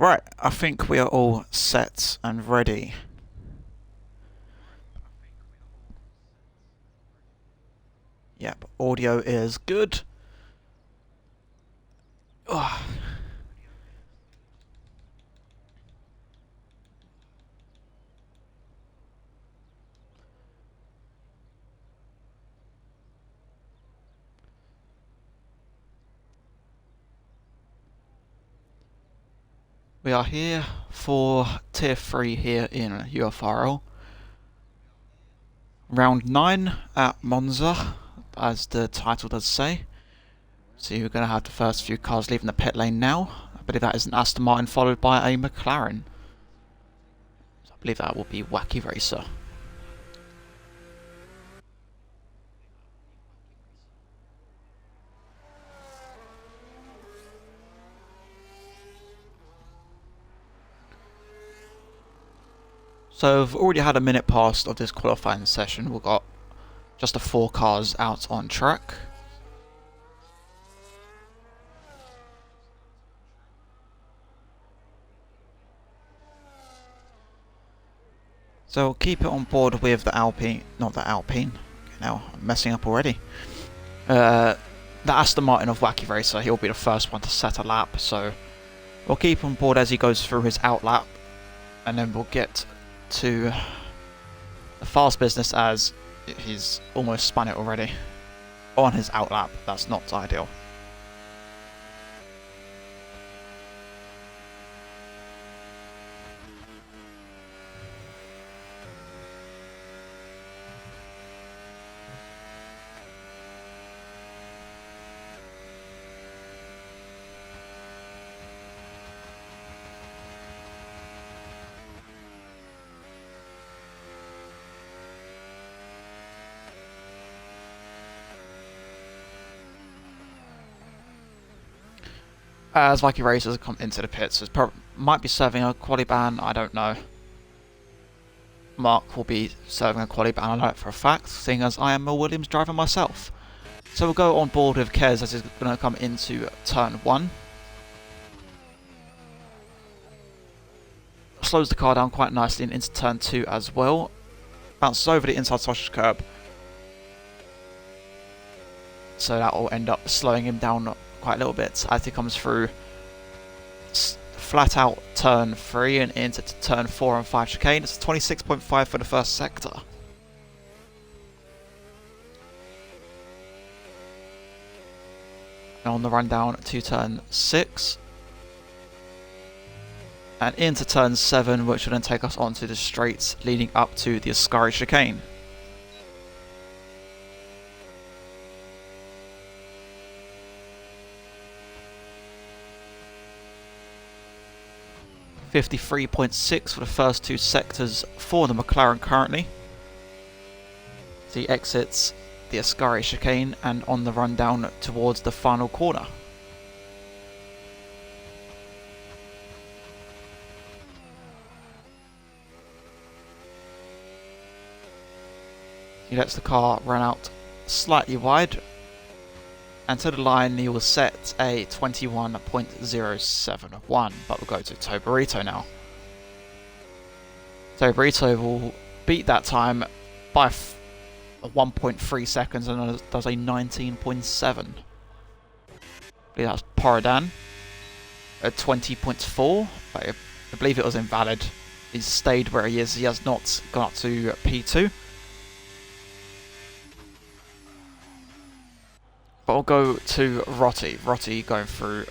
Right, I think we are all set and ready. Yep, audio is good. Ugh. We are here for Tier 3 here in UFRL. Round 9 at Monza, as the title does say. So you're going to have the first few cars leaving the pit lane now. I believe that is an Aston Martin followed by a McLaren. So I believe that will be Wacky Racer. So we've already had a minute past of this qualifying session. We've got just the 4 cars out on track. So we'll keep it on board with the Alpine, not the Alpine, now I'm messing up already. The Aston Martin of Wacky Racer, he'll be the first one to set a lap, so we'll keep on board as he goes through his out lap, and then we'll get to the fast business as he's almost spun it already. On his out lap, that's not ideal. As Wacky Racers come into the pits, it might be serving a quali ban, I don't know. Mark will be serving a quali ban, I know it for a fact, seeing as I am a Williams driver myself. So we'll go on board with Kez as he's going to come into turn 1. Slows the car down quite nicely and into turn 2 as well. Bounces over the inside sausage curb. So that will end up slowing him down quite a little bit as he comes through flat out turn 3 and into turn 4 and 5 chicane. It's 26.5 for the first sector. And on the run down to turn 6 and into turn 7, which will then take us onto the straights leading up to the Ascari chicane. .53.6 for the first 2 sectors for the McLaren currently. So he exits the Ascari chicane and on the run down towards the final corner. He lets the car run out slightly wide, and to the line he will set a 21.071, but we'll go to Tobarito now. Tobarito will beat that time by 1.3 seconds and does a 19.7. I believe that's Porodan at 20.4, but I believe it was invalid. He's stayed where he is, he has not gone up to P2. But we'll go to Rotti. Rotti going through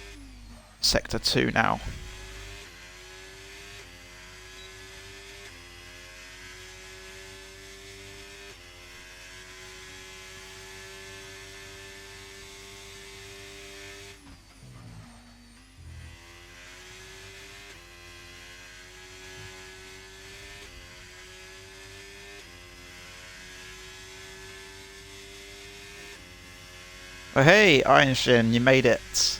Sector 2 now. Oh hey, Ironshin, you made it.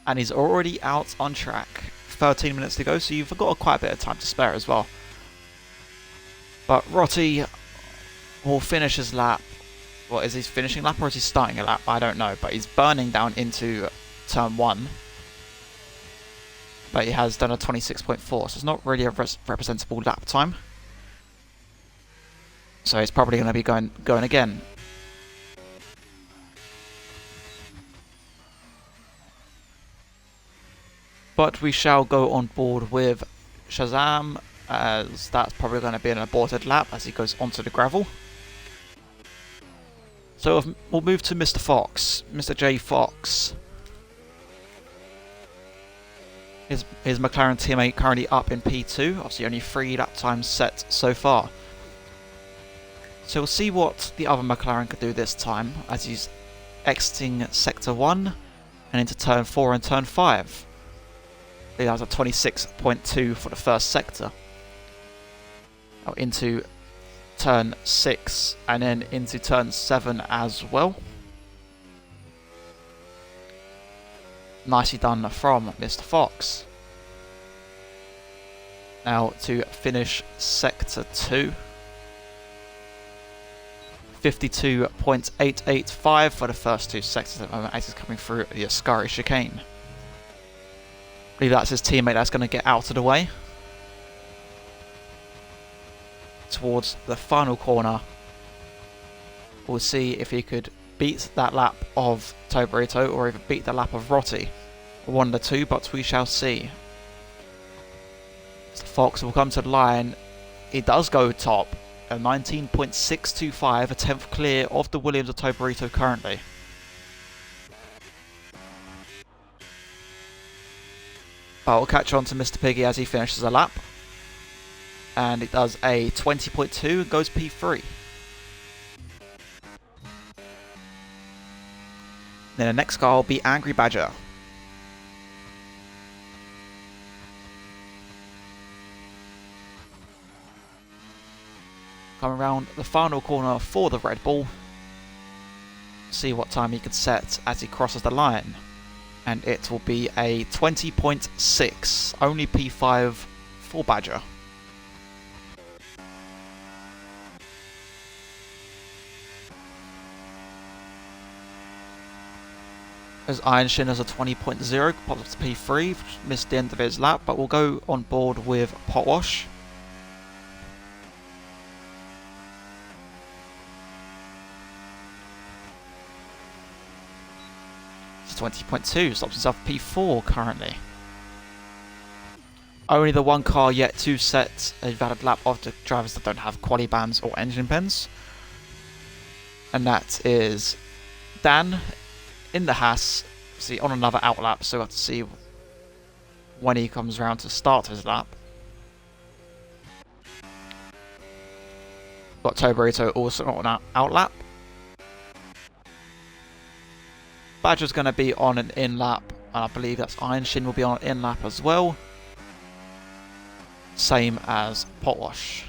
And he's already out on track. 13 minutes to go, so you've got quite a bit of time to spare as well. But Rotti will finish his lap. What is he finishing lap or is he starting a lap? I don't know, but he's burning down into turn 1. but he has done a 26.4, so it's not really a representable lap time. So he's probably going to be going again. But we shall go on board with Shazam, as that's probably going to be an aborted lap as he goes onto the gravel. So we'll move to Mr. Fox, Mr. J. Fox. His McLaren teammate currently up in P2, obviously only 3 lap times set so far. So we'll see what the other McLaren could do this time as he's exiting Sector 1 and into Turn 4 and Turn 5. That was a 26.2 for the first sector. Now into Turn 6 and then into Turn 7 as well. Nicely done from Mr. Fox. Now to finish Sector 2. 52.885 for the first 2 sectors at the moment as he's coming through the Ascari chicane. I believe that's his teammate that's going to get out of the way. Towards the final corner. We'll see if he could beat that lap of Tobarito or even beat the lap of Rotti. One of the two, but we shall see. Mr. Fox will come to the line. He does go top. A 19.625, a 10th clear of the Williams of Tobarito currently. We'll catch on to Mr. Piggy as he finishes a lap. And it does a 20.2 and goes P3. Then the next car will be Angry Badger. Come around the final corner for the Red Bull. See what time he can set as he crosses the line. And it will be a 20.6, only P5 for Badger. As Iron Shin has a 20.0, pops up to P3, which missed the end of his lap, but we'll go on board with Potwash. It's 20.2, stops himself P4 currently. Only the one car yet to set a valid lap of the drivers that don't have quali bands or engine pens. And that is Dan in the Haas, see, on another outlap, so we'll have to see when he comes around to start his lap. Got Tobarito also on an outlap. Badger's going to be on an in-lap, and I believe that's Iron Shin will be on an in-lap as well. Same as Potwash.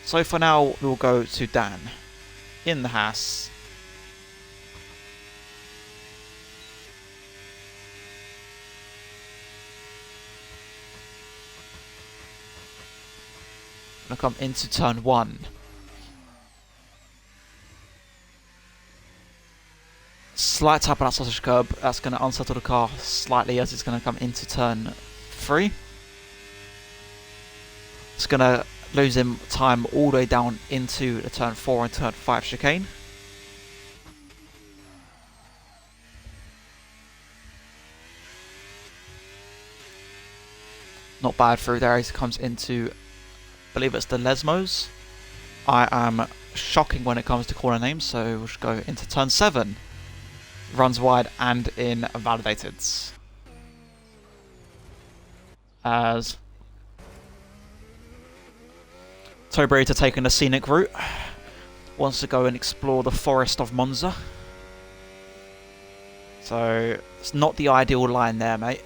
So for now, we'll go to Dan in the Haas. Gonna come into turn 1. Slight tap on that sausage curb. That's going to unsettle the car slightly as it's going to come into turn 3. It's going to lose him time all the way down into the turn 4 and turn 5 chicane. Not bad through there as he comes into, I believe it's the Lesmos. I am shocking when it comes to corner names, so we'll just go into turn 7. Runs wide and in validated. As Tobarito taking the scenic route. Wants to go and explore the forest of Monza. So it's not the ideal line there, mate.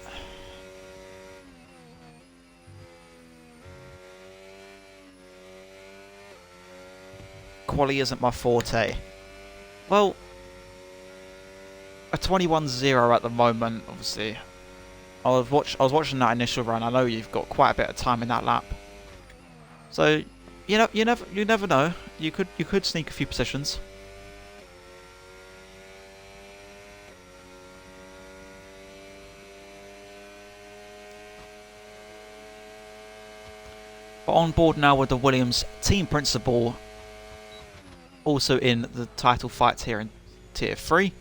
Quali isn't my forte. Well, a 21-0 at the moment, obviously. I was watching that initial run. I know you've got quite a bit of time in that lap. So, you know, you never know. You could sneak a few positions. But on board now with the Williams team principal, also in the title fight here in Tier 3.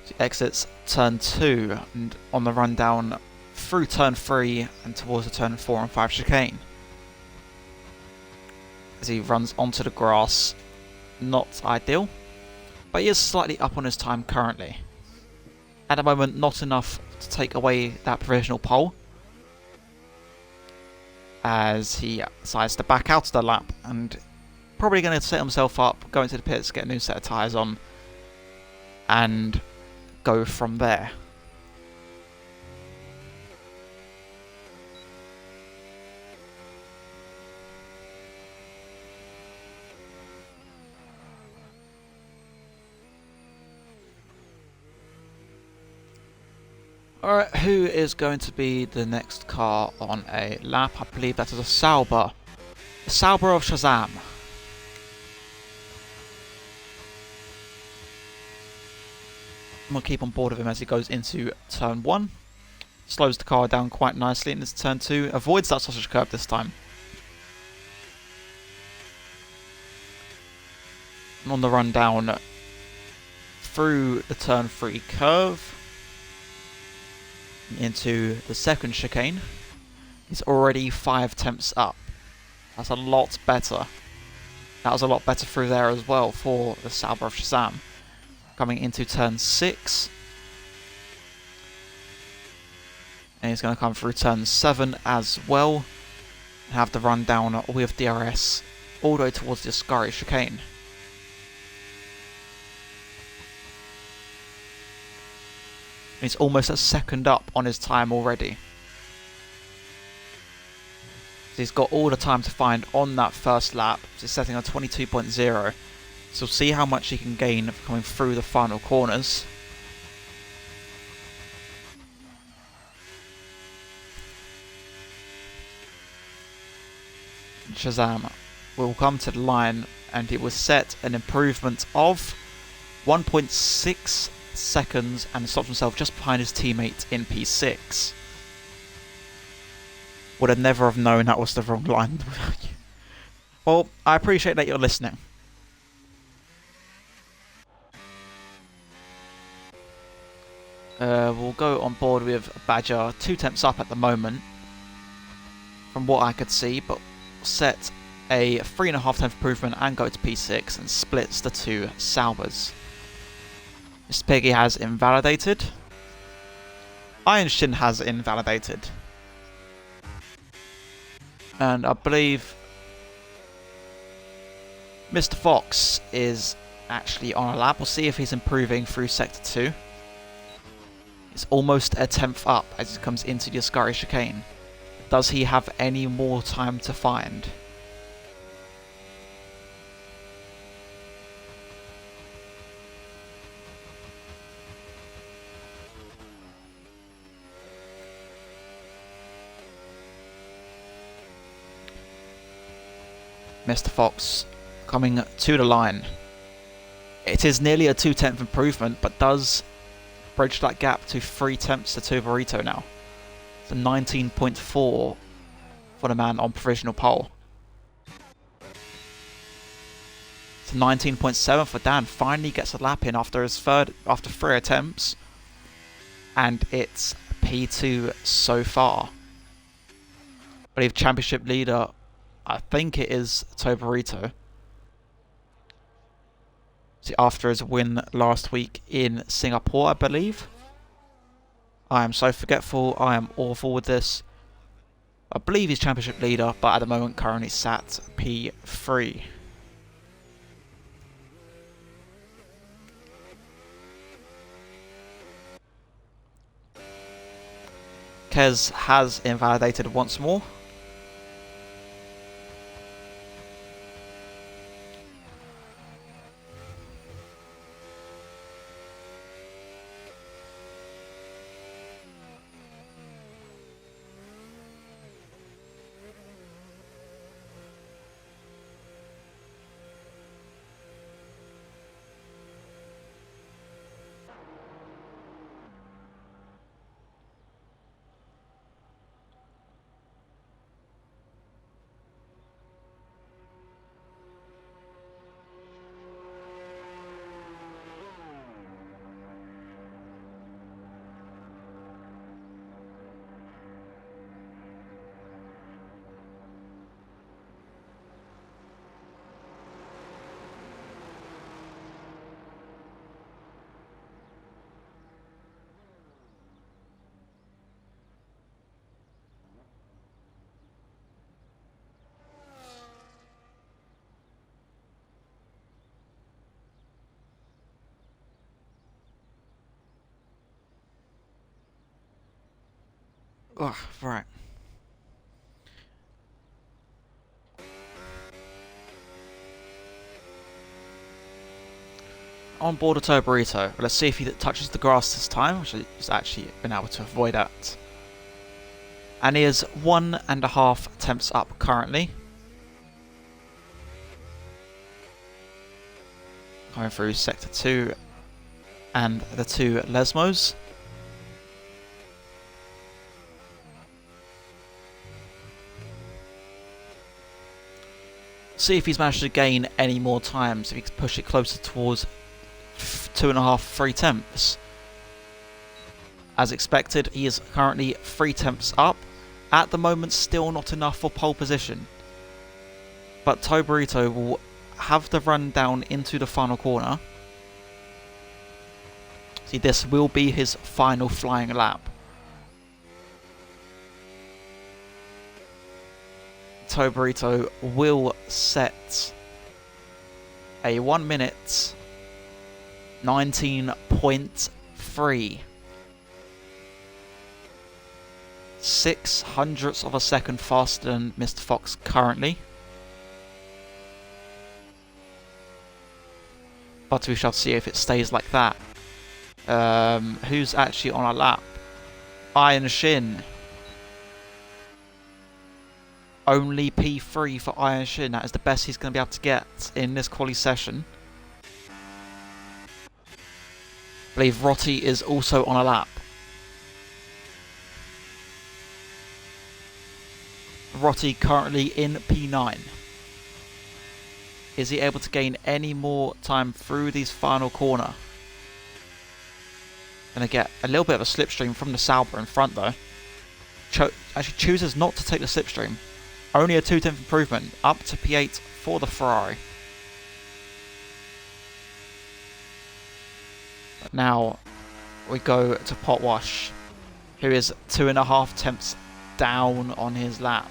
She exits turn 2 and on the run down through turn 3 and towards the turn 4 and 5 chicane. As he runs onto the grass, not ideal, but he is slightly up on his time currently. At the moment, not enough to take away that provisional pole, as he decides to back out of the lap and probably going to set himself up, go into the pits, get a new set of tyres on, and go from there. Alright, who is going to be the next car on a lap? I believe that is a Sauber. The Sauber of Shazam. I'm going to keep on board of him as he goes into turn 1. Slows the car down quite nicely in this turn 2. Avoids that sausage curve this time. And on the run down through the turn 3 curve into the second chicane, he's already 5 tenths up. That's a lot better. That was a lot better through there as well for the Sauber of Shazam. Coming into turn 6. And he's going to come through turn 7 as well. And have the run down with DRS all the way towards the Ascari chicane. He's almost a second up on his time already. So he's got all the time to find on that first lap. So he's setting on 22.0. So we'll see how much he can gain coming through the final corners. Shazam will come to the line and he will set an improvement of 1.6 seconds and stops himself just behind his teammate in P6. Would have never have known that was the wrong line. Well, I appreciate that you're listening. We'll go on board with Badger 2 tenths up at the moment from what I could see, but set a 3.5 tenth improvement and go to P6 and splits the two Saubers. Mr. Piggy has invalidated. Iron Shin has invalidated. And I believe Mr. Fox is actually on a lap. We'll see if he's improving through Sector 2. It's almost a 10th up as he comes into the Ascari chicane. Does he have any more time to find? Mr. Fox coming to the line. It is nearly a 2/10 improvement, but does bridge that gap to 3 tenths to Tuberito now. So 19.4 for the man on provisional pole. So 19.7 for Dan. Finally gets a lap in after 3 attempts, and it's P2 so far. I believe championship leader, I think it is Tuberito. See, after his win last week in Singapore, I believe. I am so forgetful. I am awful with this. I believe he's championship leader, but at the moment currently sat P3. Kez has invalidated once more. Ugh, right. On board a Turborito. Let's see if he touches the grass this time, which he's actually been able to avoid that. And he is 1.5 attempts up currently. Going through Sector 2 and the 2 Lesmos. See if he's managed to gain any more time, so if he can push it closer towards 2.5, 3 temps. As expected, he is currently 3 temps up. At the moment, still not enough for pole position. But Turborito will have the run down into the final corner. See, this will be his final flying lap. Turborito will set a 1 minute 19.3. 0.06 of a second faster than Mr. Fox currently. But we shall see if it stays like that. Who's actually on a lap? Iron Shin. Only P3 for Iron Shin. That is the best he's going to be able to get in this quali session. I believe Rotti is also on a lap. Rotti currently in P9. Is he able to gain any more time through this final corner? Gonna get a little bit of a slipstream from the Sauber in front though. Actually chooses not to take the slipstream. Only a 0.2 improvement, up to P8 for the Ferrari. But now we go to Potwash, who is 2.5 temps down on his lap.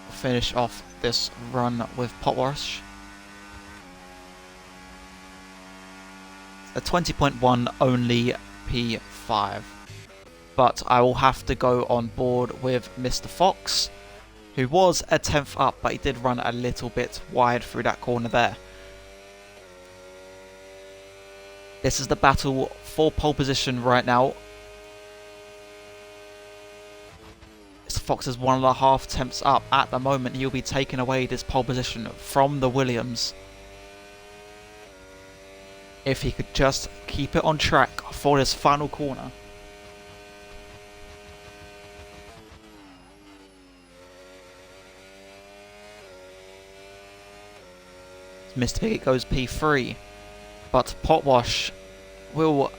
Finish off this run with Potwash. A 20.1, only P5. But I will have to go on board with Mr. Fox, who was a 10th up, but he did run a little bit wide through that corner there. This is the battle for pole position right now. Fox is 1.5 temps up. At the moment, he'll be taking away this pole position from the Williams. If he could just keep it on track for this final corner. Mr. Piggott goes P3. But Potwash will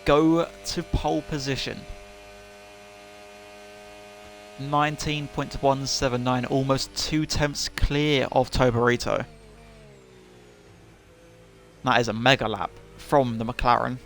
go to pole position. 19.179, almost 2 temps clear of Turborito. That is a mega lap from the McLaren.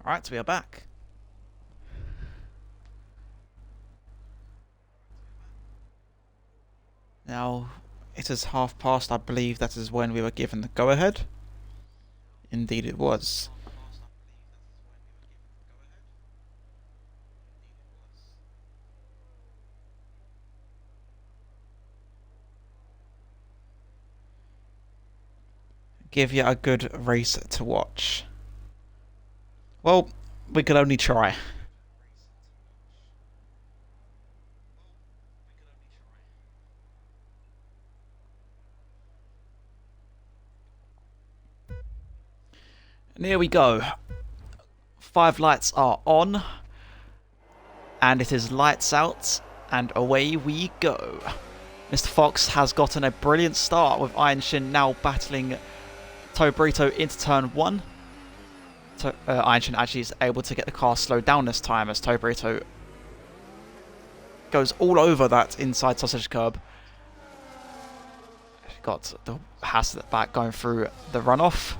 Alright, we are back. Now, it is past. I believe that is when we were given the go-ahead. Indeed it was. Give you a good race to watch. Well, we could only try. And here we go. 5 lights are on. And it is lights out. And away we go. Mr. Fox has gotten a brilliant start with Iron Shin now battling Tobrito into turn 1. Iron Shin actually is able to get the car slowed down this time as Tobrito goes all over that inside sausage curb. Got the Haas at the back going through the runoff.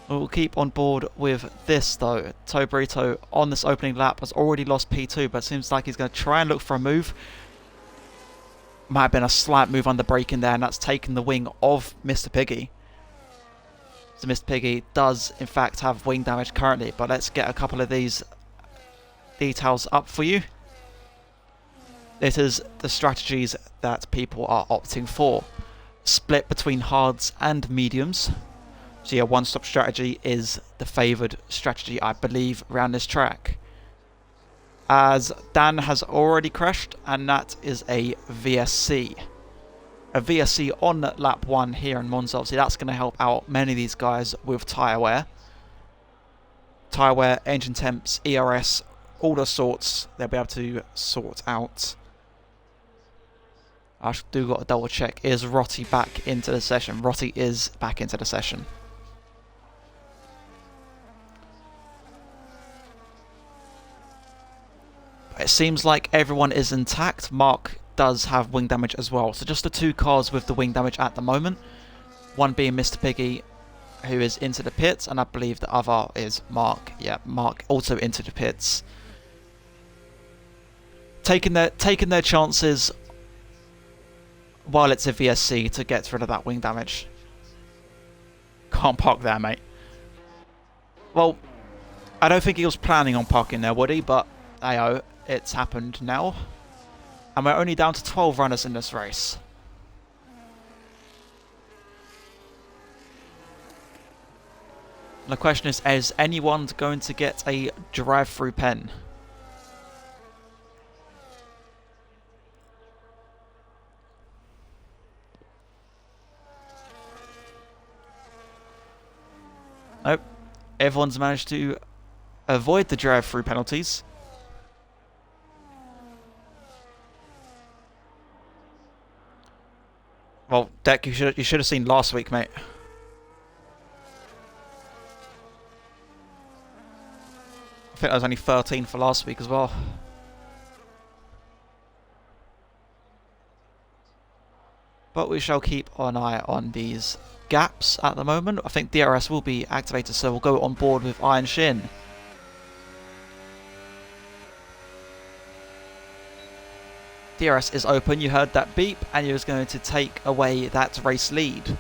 We'll keep on board with this though. Tobrito on this opening lap has already lost P2, but seems like he's going to try and look for a move. Might have been a slight move under brake in there, and that's taken the wing of Mr. Piggy. So Mr. Piggy does in fact have wing damage currently, but let's get a couple of these details up for you. It is the strategies that people are opting for. Split between hards and mediums. So your one-stop strategy is the favoured strategy, I believe, around this track. As Dan has already crashed, and that is a VSC. A VSC on lap 1 here in Monza. Obviously, that's going to help out many of these guys with tyre wear. Tyre wear, engine temps, ERS, all the sorts they'll be able to sort out. I do got to double check. Is Rotti back into the session? Rotti is back into the session. It seems like everyone is intact. Mark does have wing damage as well. So just the 2 cars with the wing damage at the moment. One being Mr. Piggy, who is into the pits, and I believe the other is Mark. Yeah, Mark also into the pits. Taking their chances while it's a VSC to get rid of that wing damage. Can't park there, mate. Well, I don't think he was planning on parking there, would he? But, ayo, it's happened now. And we're only down to 12 runners in this race. The question is anyone going to get a drive-through pen? Nope. Everyone's managed to avoid the drive-through penalties. Well, Deck, you should have seen last week, mate. I think I was only 13 for last week as well. But we shall keep an eye on these gaps at the moment. I think DRS will be activated, so we'll go on board with Iron Shin. DRS is open, you heard that beep, and he was going to take away that race lead.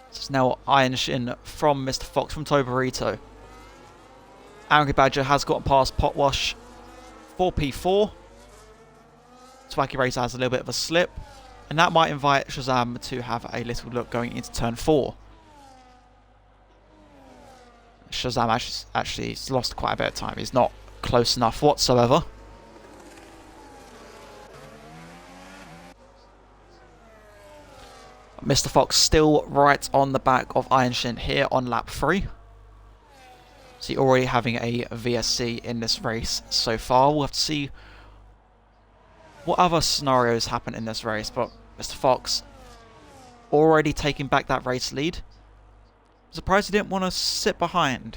It's now Iron Shin from Mr. Fox from Tobrito. Angry Badger has gotten past Potwash 4P4. Swacky Racer has a little bit of a slip, and that might invite Shazam to have a little look going into turn 4. Shazam actually has lost quite a bit of time. He's not close enough whatsoever. Mr. Fox still right on the back of Iron Shin here on lap 3. So you're already having a VSC in this race so far. We'll have to see what other scenarios happen in this race, but Mr. Fox already taking back that race lead. Surprised he didn't want to sit behind.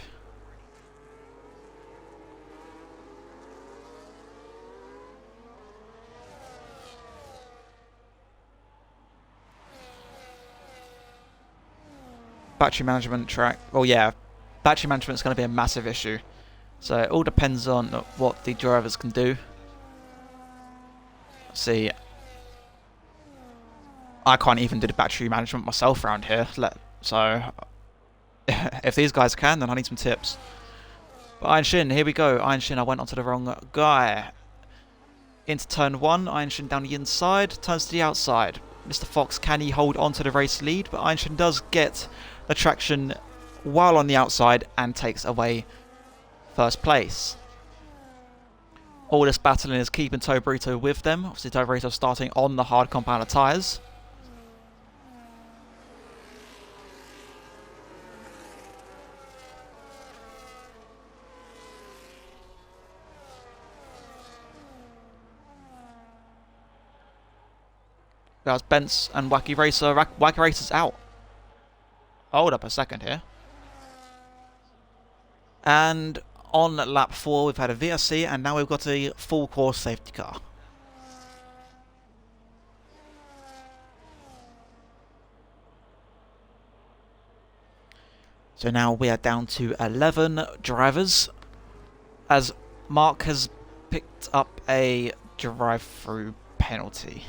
battery management track. Well, yeah, battery management is going to be a massive issue. So it all depends on what the drivers can do. See, I can't even do the battery management myself around here. So if these guys can, then I need some tips. But Iron Shin, here we go. Iron Shin, I went onto the wrong guy. Into turn 1, Iron Shin down the inside, turns to the outside. Mr. Fox, can he hold on to the race lead? But Iron Shin does get the traction while on the outside and takes away first place. All this battling is keeping Toe Burrito with them. Obviously, Toe Burrito starting on the hard compounder tyres. That's Bence and Wacky Racer. Wacky Racer's out. Hold up a second here. And on lap 4, we've had a VSC, and now we've got a full course safety car. So now we are down to 11 drivers, as Mark has picked up a drive-through penalty.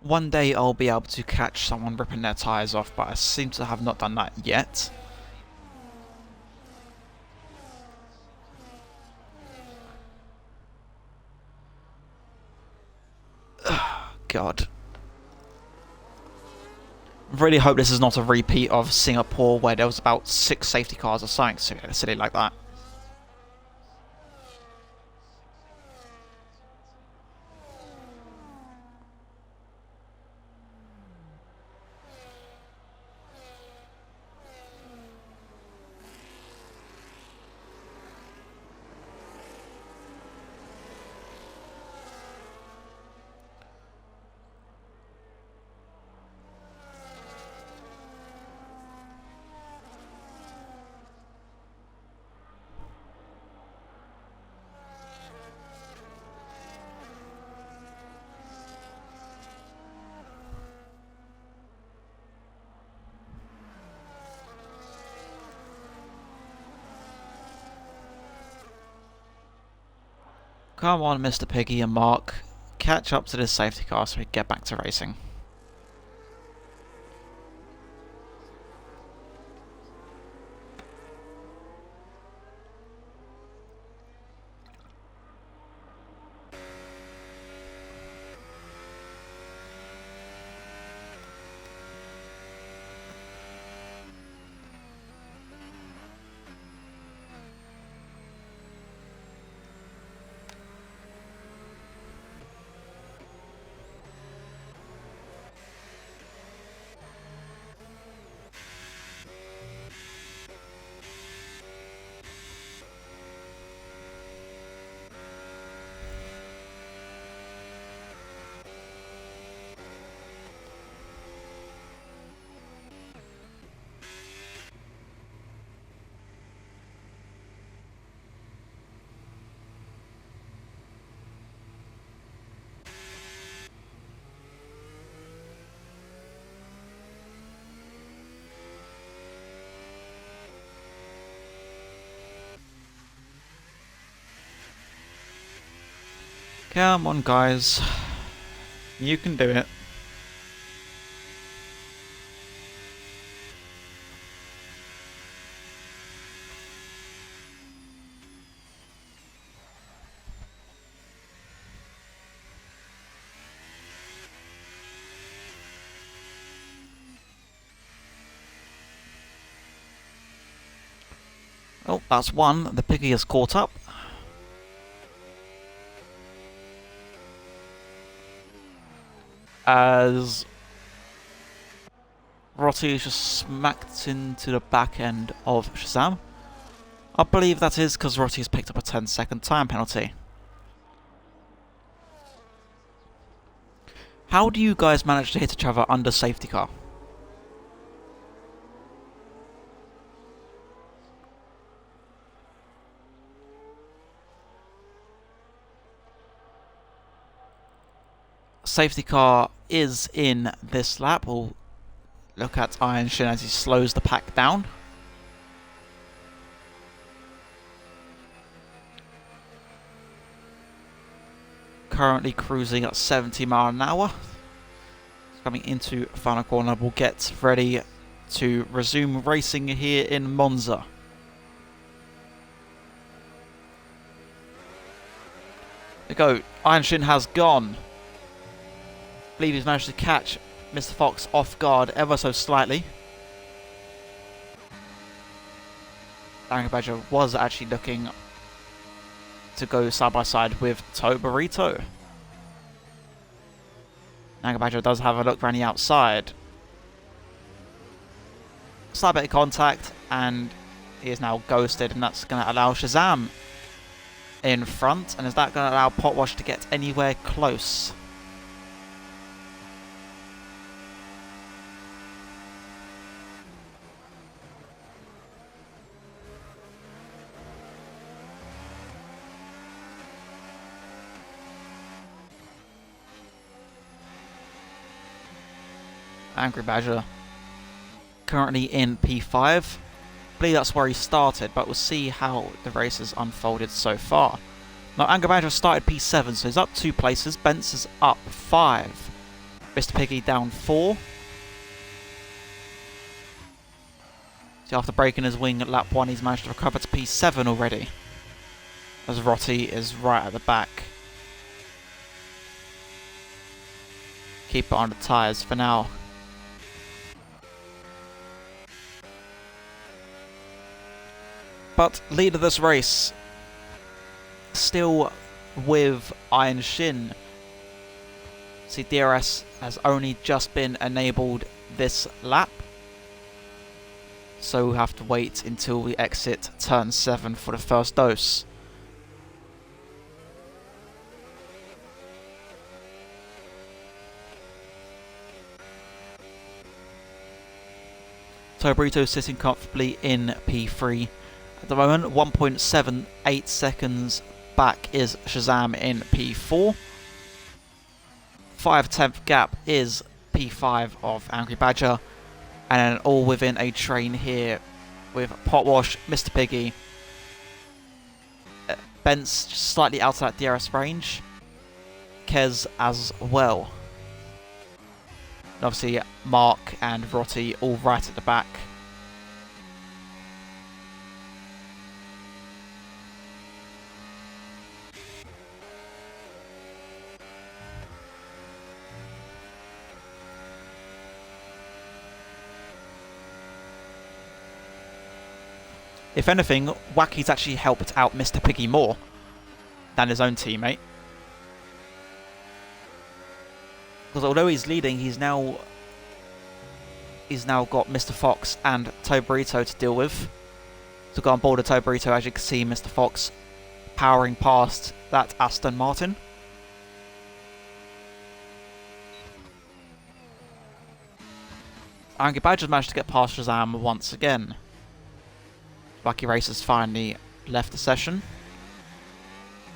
One day I'll be able to catch someone ripping their tyres off, but I seem to have not done that yet. God. I really hope this is not a repeat of Singapore, where there was about 6 safety cars or something silly like that. Come on, Mr. Piggy and Mark. Catch up to this safety car so we can get back to racing. Come on, guys. You can do it. Oh, that's one. The Piggy has caught up. As Rotty is just smacked into the back end of Shazam. I believe that is because Rotty has picked up a 10-second time penalty. How do you guys manage to hit each other under safety car? Safety car is in this lap. We'll look at Iron Shin as he slows the pack down. Currently cruising at 70 miles an hour. Coming into final corner, we'll get ready to resume racing here in Monza. There we go. Iron Shin has gone. I believe he's managed to catch Mr. Fox off guard ever so slightly. Angry Badger was actually looking to go side by side with Toe Burrito. Angry Badger does have a look around the outside. Slight bit of contact, and he is now ghosted, and that's going to allow Shazam in front. And is that going to allow Potwash to get anywhere close? Angry Badger currently in P5. I believe that's where he started, but we'll see how the race has unfolded so far. Now, Angry Badger started P7, so he's up 2 places. Bence is up 5. Mr. Piggy down 4. So after breaking his wing at lap 1, he's managed to recover to P7 already, as Rotty is right at the back. Keep it on the tyres for now. But lead of this race, still with Iron Shin. See, DRS has only just been enabled this lap, so we'll have to wait until we exit turn 7 for the first dose. Tobrito sitting comfortably in P3. At the moment, 1.78 seconds back is Shazam in P4. 5/10 gap is P5 of Angry Badger. And then all within a train here with Potwash, Mr. Piggy, Bence slightly out of that DRS range, Kez as well. And obviously Mark and Rotty all right at the back. If anything, Wacky's actually helped out Mr. Piggy more than his own teammate. Because although he's leading, he's now got Mr. Fox and Tobrito to deal with. So go on board of Tobrito, as you can see Mr. Fox powering past that Aston Martin. Angry Badger's managed to get past Shazam once again. Wacky Racers finally left the session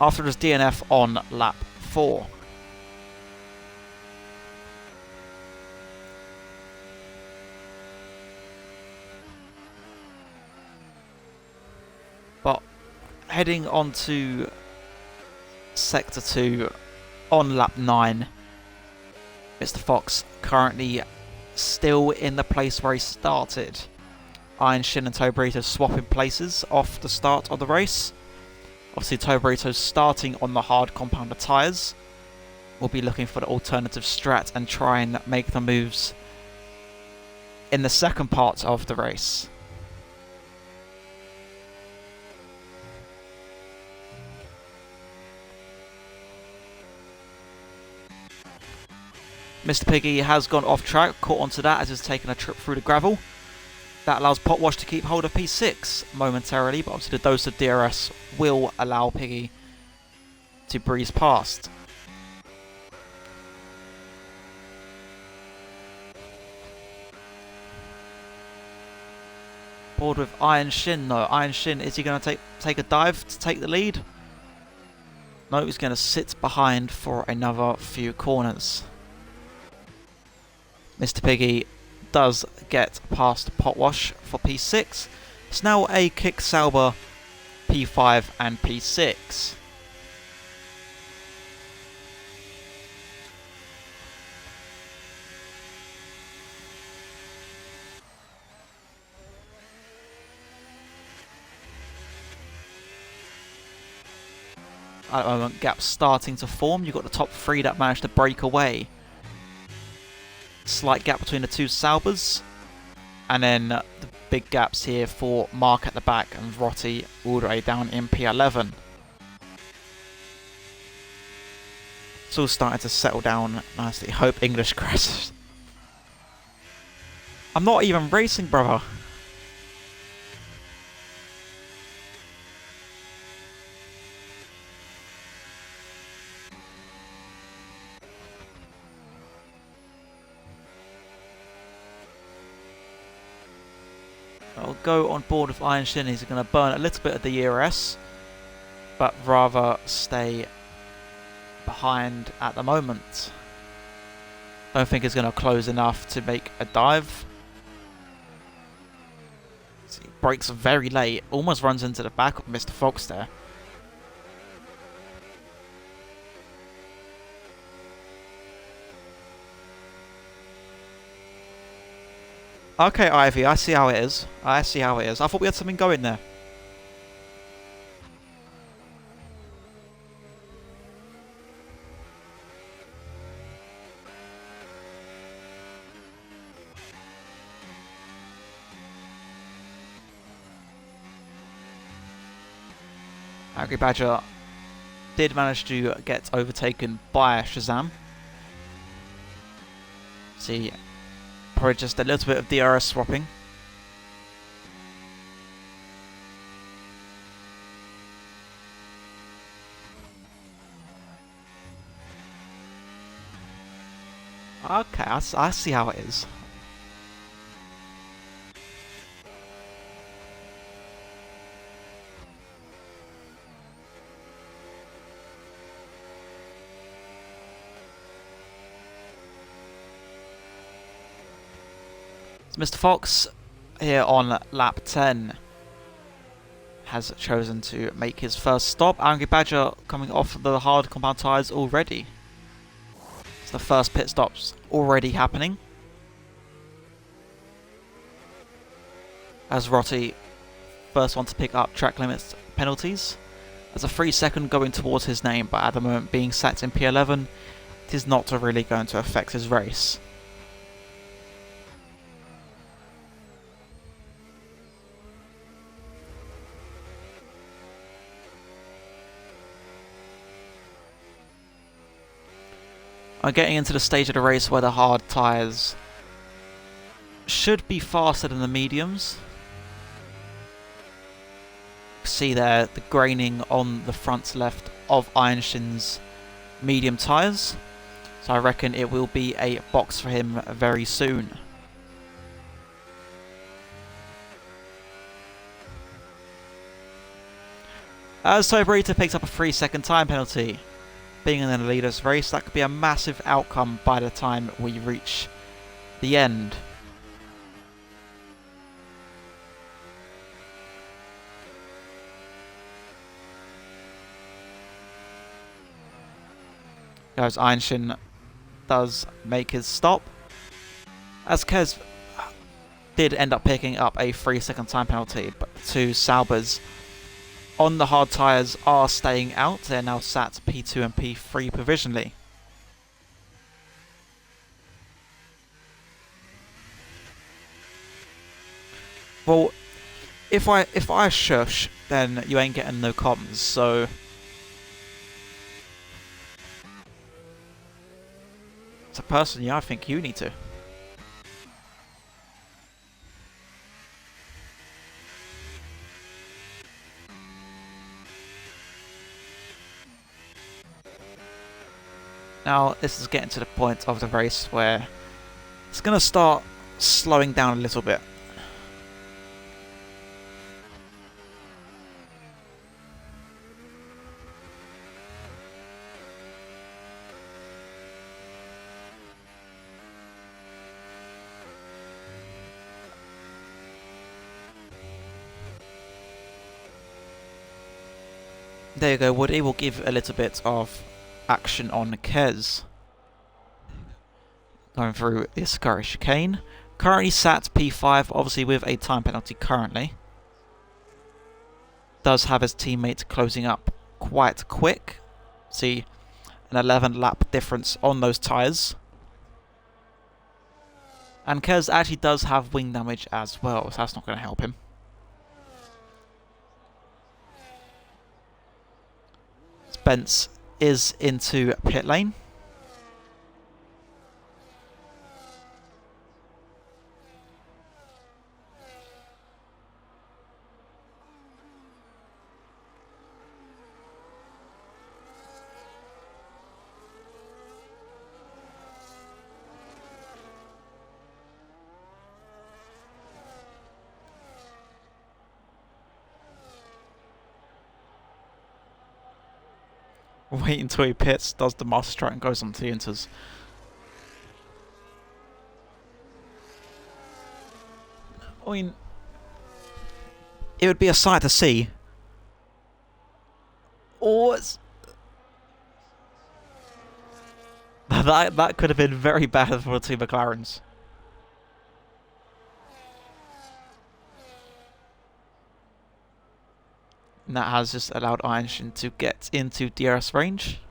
after his DNF on lap 4. But heading on to Sector 2 on lap 9, Mr. Fox currently still in the place where he started. Iron Shin and Tobrito swapping places off the start of the race. Obviously Tobrito's starting on the hard compounder tyres. We'll be looking for the alternative strat and try and make the moves in the second part of the race. Mr. Piggy has gone off track, caught onto that as he's taken a trip through the gravel. That allows Potwash to keep hold of P6 momentarily, but obviously the dose of DRS will allow Piggy to breeze past. Board with Iron Shin though. Iron Shin, is he going to take a dive to take the lead? No, he's going to sit behind for another few corners. Mr. Piggy does get past Potwash for P6. It's now a Kick Sauber P5 and P6. At the moment, gaps starting to form. You've got the top three that managed to break away. Slight gap between the two Saubers. And then the big gaps here for Mark at the back and Rotti all the way down in P11. It's all starting to settle down nicely. Hope English crashes. I'm not even racing, brother. I'll go on board with Iron Shin. He's going to burn a little bit of the ERS, but rather stay behind at the moment. Don't think he's going to close enough to make a dive. So he brakes very late, almost runs into the back of Mr. Fox there. Okay, Ivy, I see how it is. I see how it is. I thought we had something going there. Angry Badger did manage to get overtaken by Shazam. See, probably just a little bit of DRS swapping. Okay, I see how it is. Mr. Fox here on lap 10 has chosen to make his first stop. Angry Badger coming off the hard compound tyres already. So the first pit stop's already happening. As Rotti, first one to pick up track limits penalties. There's a 3-second going towards his name, but at the moment being sat in P11, it is not really going to affect his race. I'm getting into the stage of the race where the hard tyres should be faster than the mediums. See there, the graining on the front left of Iron Shin's medium tyres. So I reckon it will be a box for him very soon. As Tobrita picks up a 3-second time penalty. Being in the leader's race, that could be a massive outcome by the time we reach the end. As Iron Shin does make his stop. As Kez did end up picking up a 3-second time penalty, but the two Saubers on the hard tyres are staying out. They're now sat P2 and P3 provisionally. Well, if I shush, then you ain't getting no comms, so personally I think you need to. Now, this is getting to the point of the race where it's going to start slowing down a little bit. There you go, Woody. We'll give a little bit of action on Kez. Going through the Ascari chicane. Currently sat P5, obviously with a time penalty currently. Does have his teammate closing up quite quick. See an 11 lap difference on those tyres. And Kez actually does have wing damage as well, so that's not going to help him. Spence is into pit lane. Wait until he pits, does the master strike and goes on to the inters. I mean, it would be a sight to see. Or that could have been very bad for the two McLarens. And that has just allowed Einstein to get into DRS range.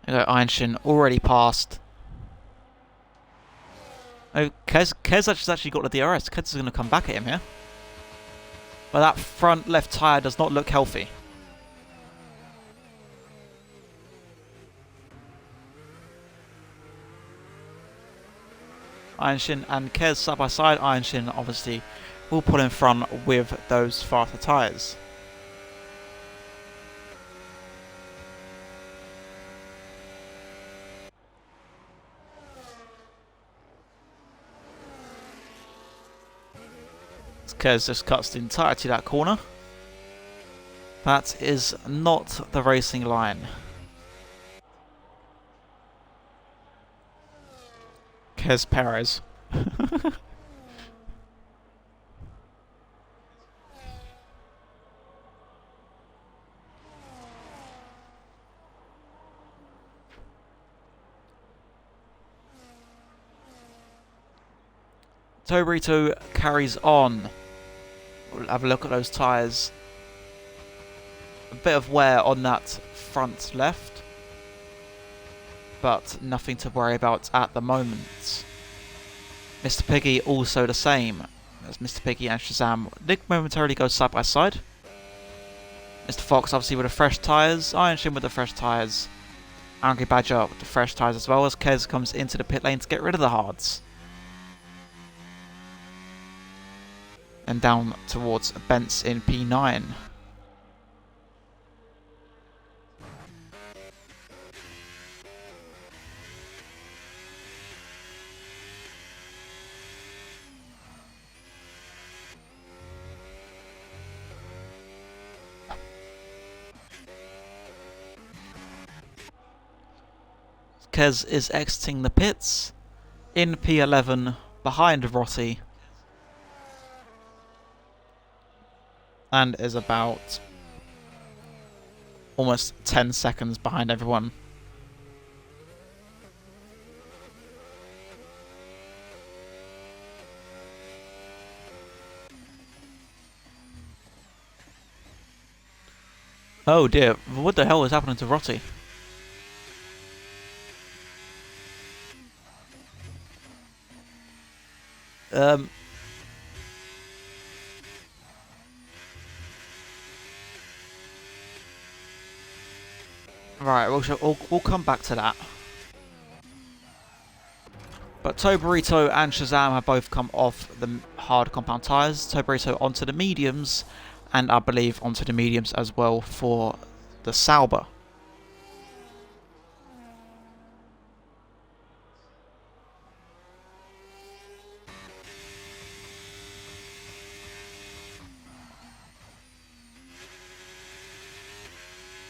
There you go, Einstein already passed. Oh, Kez actually got the DRS. Kez is going to come back at him here. But that front left tyre does not look healthy. Einstein and Kez side by side. Einstein obviously will pull in front with those faster tyres. Kez just cuts the entirety of that corner. That is not the racing line. Kez Perez. Tobrito carries on. We'll have a look at those tyres. A bit of wear on that front left, but nothing to worry about at the moment. Mr. Piggy also the same, as Mr. Piggy and Shazam did momentarily go side by side. Mr. Fox obviously with the fresh tyres, Iron Shin with the fresh tyres, Angry Badger with the fresh tyres as well, as Kez comes into the pit lane to get rid of the hards. And down towards Bence in P9. Kez is exiting the pits in P11 behind Rossi. And is about almost 10 seconds behind everyone. Oh dear, what the hell is happening to Rossi? Right, we'll come back to that. But Toburito and Shazam have both come off the hard compound tyres. Toburito onto the mediums, and I believe onto the mediums as well for the Sauber.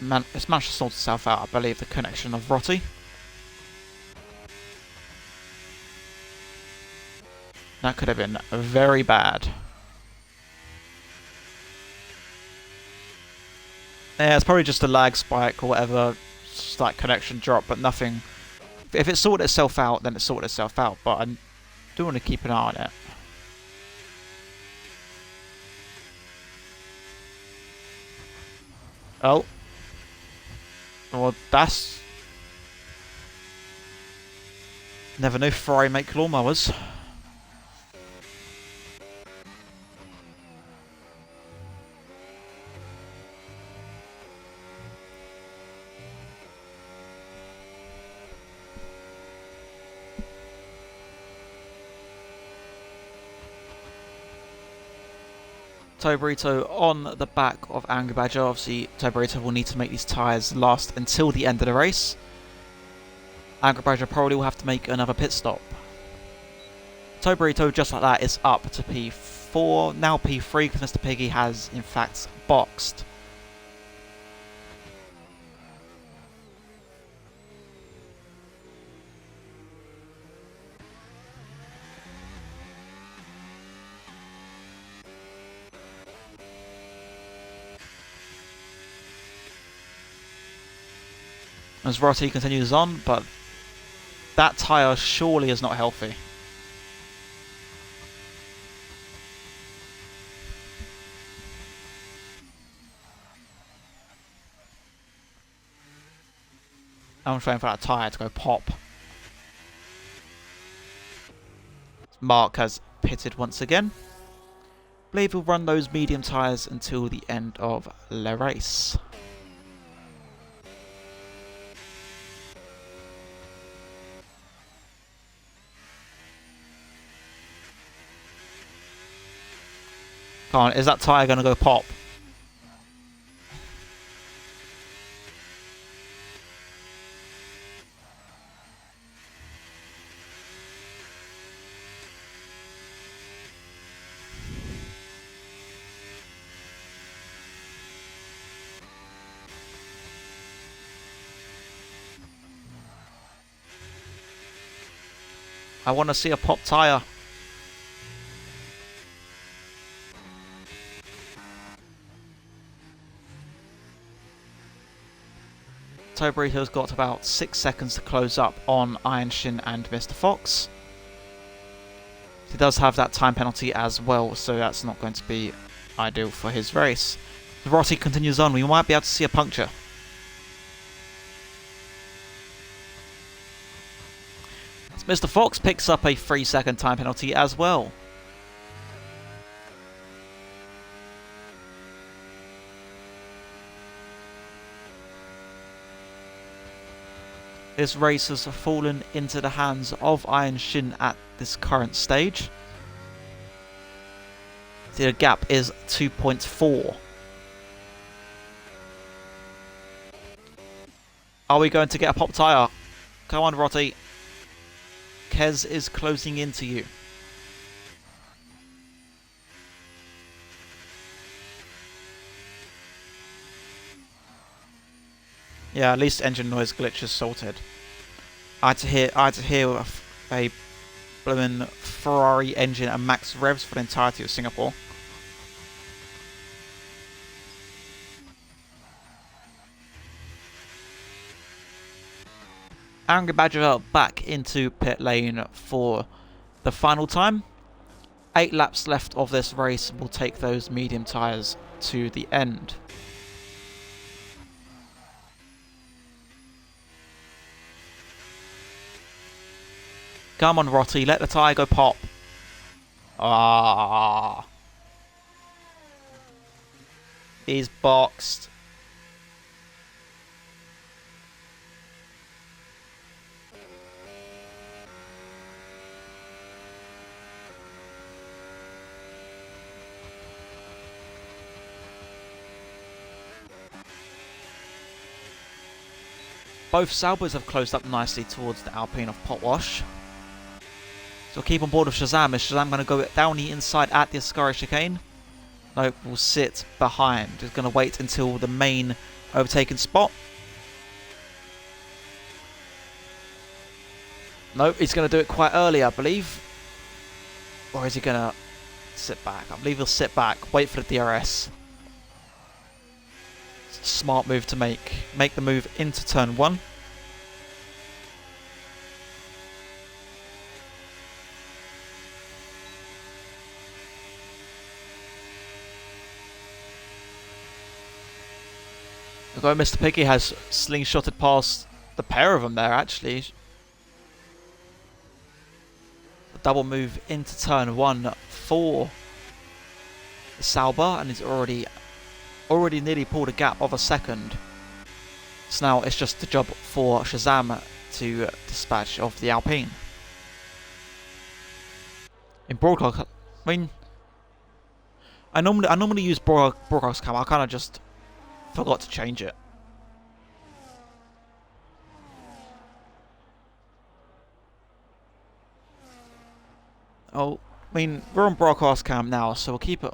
it's managed to sort itself out, I believe, the connection of Rotty. That could have been very bad. Yeah, it's probably just a lag spike or whatever, slight connection drop, but nothing. If it sorted itself out, then it sorted itself out, but I do want to keep an eye on it. Oh. Well, that's... Never knew Ferrari make lawnmowers. Toburito on the back of Angry Badger. Obviously, Toburito will need to make these tyres last until the end of the race. Angry Badger probably will have to make another pit stop. Toburito, just like that, is up to P4. Now P3 because Mr. Piggy has, in fact, boxed. As Rotty continues on, but that tyre surely is not healthy. I'm trying for that tyre to go pop. Mark has pitted once again. I believe he'll run those medium tyres until the end of the race. Come on, is that tyre going to go pop? I want to see a pop tyre. Toburito's got about 6 seconds to close up on Iron Shin and Mr. Fox. He does have that time penalty as well, so that's not going to be ideal for his race. Rotty continues on. We might be able to see a puncture. Mr. Fox picks up a 3-second time penalty as well. This race has fallen into the hands of Iron Shin at this current stage. The gap is 2.4. Are we going to get a pop tyre? Come on, Rotty. Kez is closing into you. Yeah, at least engine noise glitch is sorted. I had to hear a blooming Ferrari engine at max revs for the entirety of Singapore. Angry Badger back into pit lane for the final time. 8 laps left of this race will take those medium tyres to the end. Come on, Rotty, let the tyre go pop. Ah, he's boxed. Both Saubers have closed up nicely towards the Alpine of Potwash. So keep on board with Shazam. Is Shazam going to go down the inside at the Ascari chicane? No, will sit behind. He's going to wait until the main overtaking spot. Nope, he's going to do it quite early, I believe. Or is he going to sit back? I believe he'll sit back, wait for the DRS. It's a smart move to make. Make the move into turn 1. Although Mr. Piggy has slingshotted past the pair of them there, actually. The double move into turn 1 for the Sauber, and he's already nearly pulled a gap of a second. So now it's just the job for Shazam to dispatch of the Alpine. In broadcast, I mean, I normally use broadcast cam. I kind of just forgot to change it. Oh, I mean, we're on broadcast cam now, so we'll keep it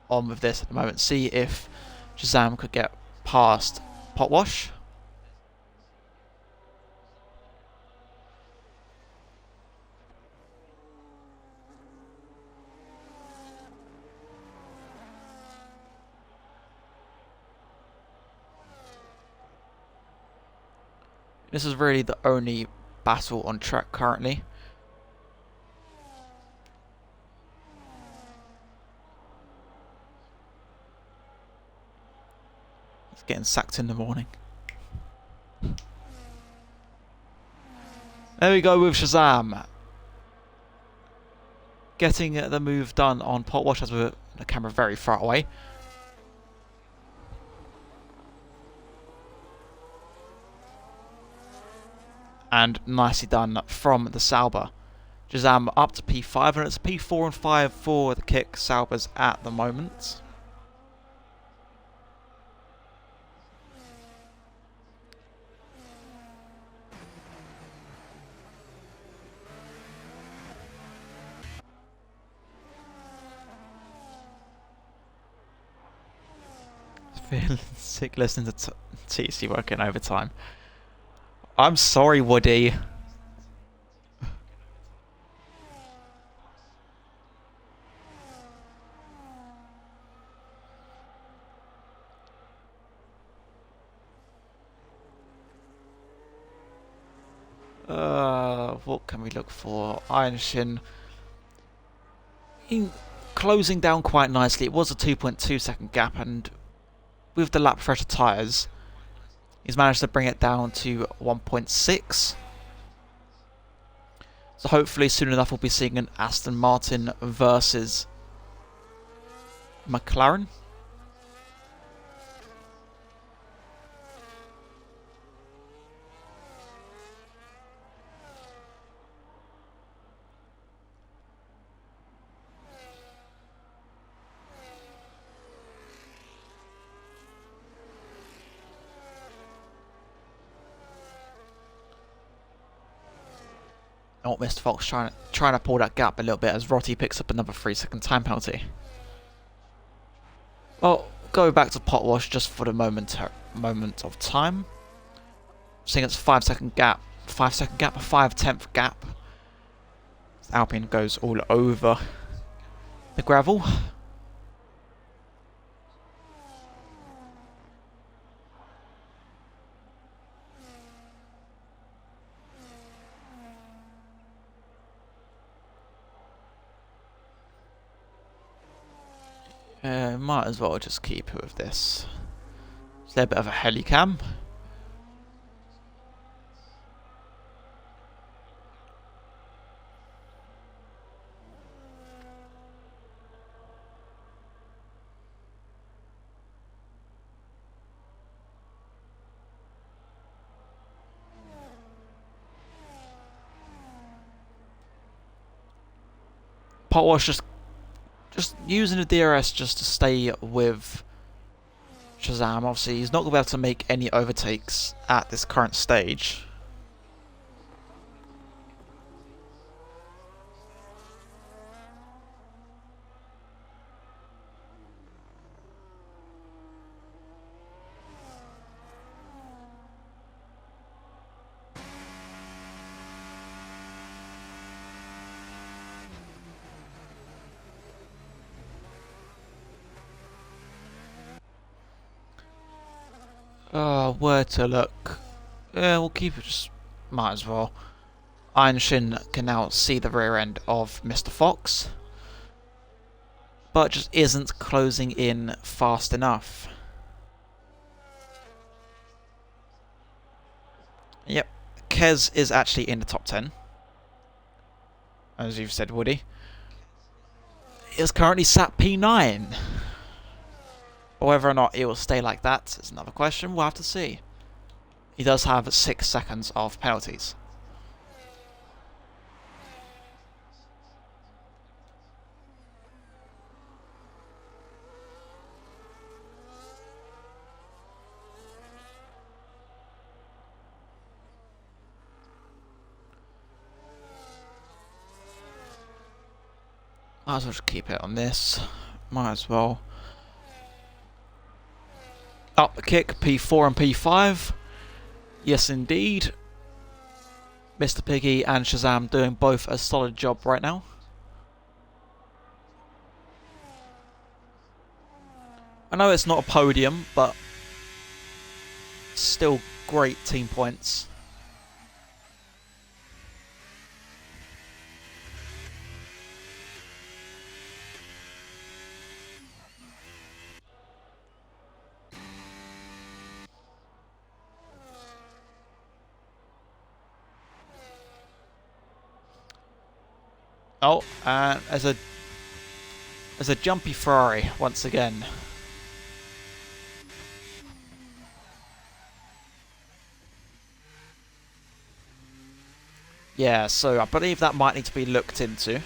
on with this at the moment. See if Shazam could get past Potwash. This is really the only battle on track currently. He's getting sacked in the morning. There we go with Shazam. Getting the move done on Potwash as we're the camera very far away. And nicely done from the Sauber. Shazam up to P5, and it's P4 and 5 for the kick Saubers at the moment. Feeling sick listening to TC working overtime. I'm sorry, Woody. What can we look for? Iron Shin closing down quite nicely. It was a 2.2 second gap, and with the lap pressure tyres, he's managed to bring it down to 1.6. So hopefully soon enough we'll be seeing an Aston Martin versus McLaren. Oh, Mr. Fox trying to pull that gap a little bit as Rotty picks up another 3-second time penalty. Well, go back to Potwash just for the moment of time. Seeing it's 5-second gap, a 5/10th gap. Alpine goes all over the gravel. Might as well just keep with this. Is there a bit of a helicam? Potwash just using the DRS just to stay with Shazam. Obviously, he's not going to be able to make any overtakes at this current stage. Where to look? Yeah, we'll keep it, just might as well. Iron Shin can now see the rear end of Mr. Fox, but just isn't closing in fast enough. Yep, Kez is actually in the top 10, as you've said, Woody. He is currently sat P9. Whether or not it will stay like that is another question. We'll have to see. He does have 6 seconds of penalties. Might as well just keep it on this. Might as well. Up the kick, P4 and P5. Yes, indeed. Mr. Piggy and Shazam doing both a solid job right now. I know it's not a podium, but still great team points. Oh, and as a jumpy Ferrari once again. Yeah, so I believe that might need to be looked into.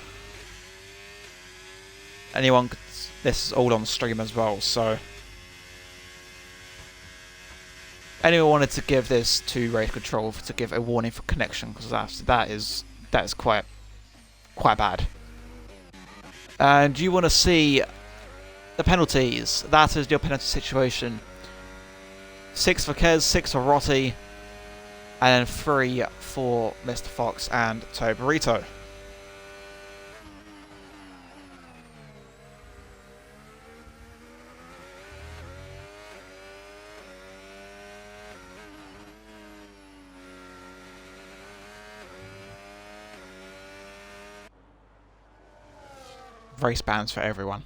Anyone could, this is all on stream as well, so anyone wanted to give this to race control to give a warning for connection, because that is quite bad. And you want to see the penalties. That is your penalty situation. 6 for Kez, 6 for Rotti, and then 3 for Mr. Fox and Tobarito. Race bans for everyone.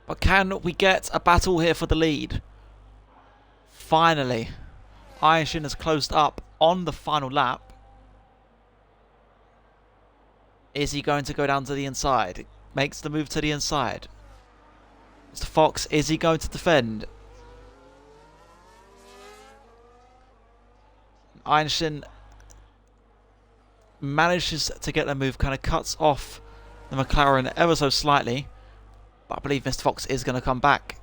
But can we get a battle here for the lead? Finally. Iron Shin has closed up on the final lap. Is he going to go down to the inside? Makes the move to the inside. Mr. Fox, is he going to defend? Iron Shin manages to get the move, kind of cuts off the McLaren ever so slightly. But I believe Mr. Fox is going to come back.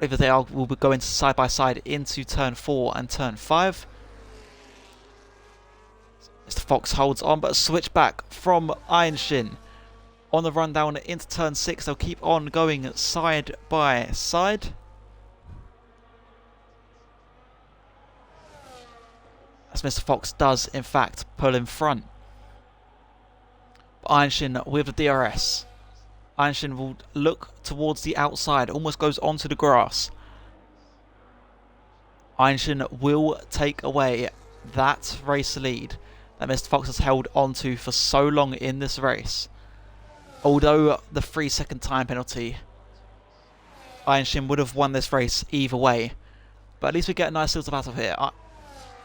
Either they will be going side by side into turn 4 and turn 5. Mr. Fox holds on, but a switch back from Iron Shin. On the run down into turn 6, they'll keep on going side by side. As Mr. Fox does, in fact, pull in front. But Iron Shin with the DRS. Iron Shin will look towards the outside, almost goes onto the grass. Iron Shin will take away that race lead that Mr. Fox has held onto for so long in this race. Although the 3-second time penalty, Iron Shin would have won this race either way. But at least we get a nice little battle here.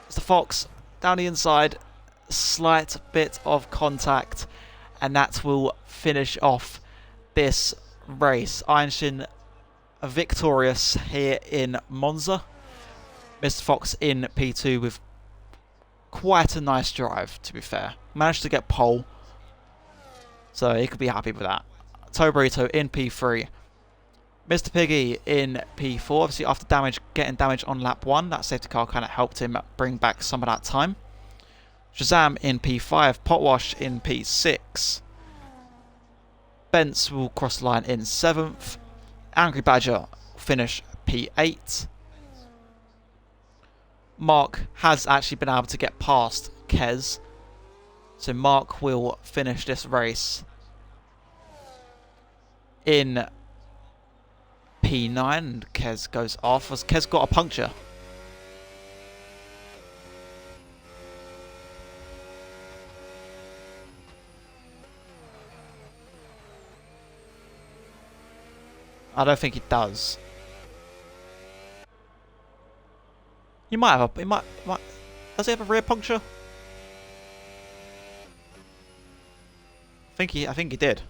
Mr. Fox down the inside, slight bit of contact, and that will finish off this race. Iron Shin victorious here in Monza. Mr. Fox in P2 with quite a nice drive, to be fair. Managed to get pole, so he could be happy with that. Tobarito in P3. Mr. Piggy in P4, obviously after getting damage on lap 1, that safety car kind of helped him bring back some of that time. Shazam in P5, Potwash in P6. Bence will cross the line in 7th. Angry Badger will finish P8. Mark has actually been able to get past Kez, so Mark will finish this race in P9, and Kez goes off as Kez got a puncture. I don't think he does. He might have a. He might. Does he have a rear puncture? I think he did.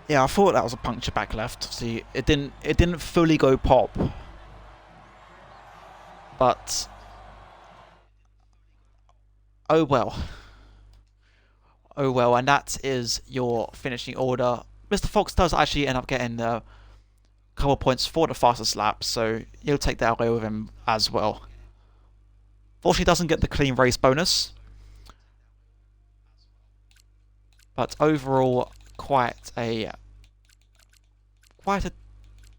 Yeah, I thought that was a puncture back left. See, it didn't fully go pop, but oh well. Oh well, and that is your finishing order. Mr. Fox does actually end up getting a couple points for the fastest lap, so he'll take that away with him as well. Fortunately, doesn't get the clean race bonus, but overall, quite a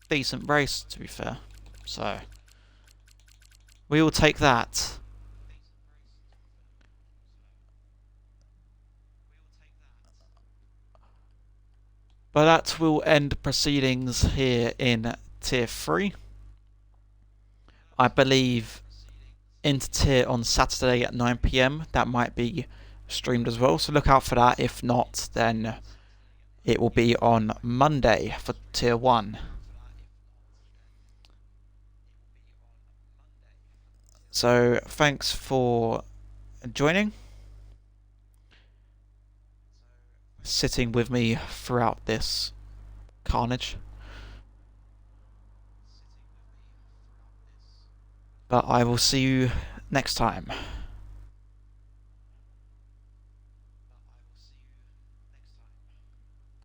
decent race, to be fair. So we will take that. But that will end proceedings here in Tier 3. I believe into Tier on Saturday at 9 PM. That might be streamed as well, so look out for that. If not, then it will be on Monday for Tier 1. So thanks for joining, sitting with me throughout this carnage. But I will see you next time.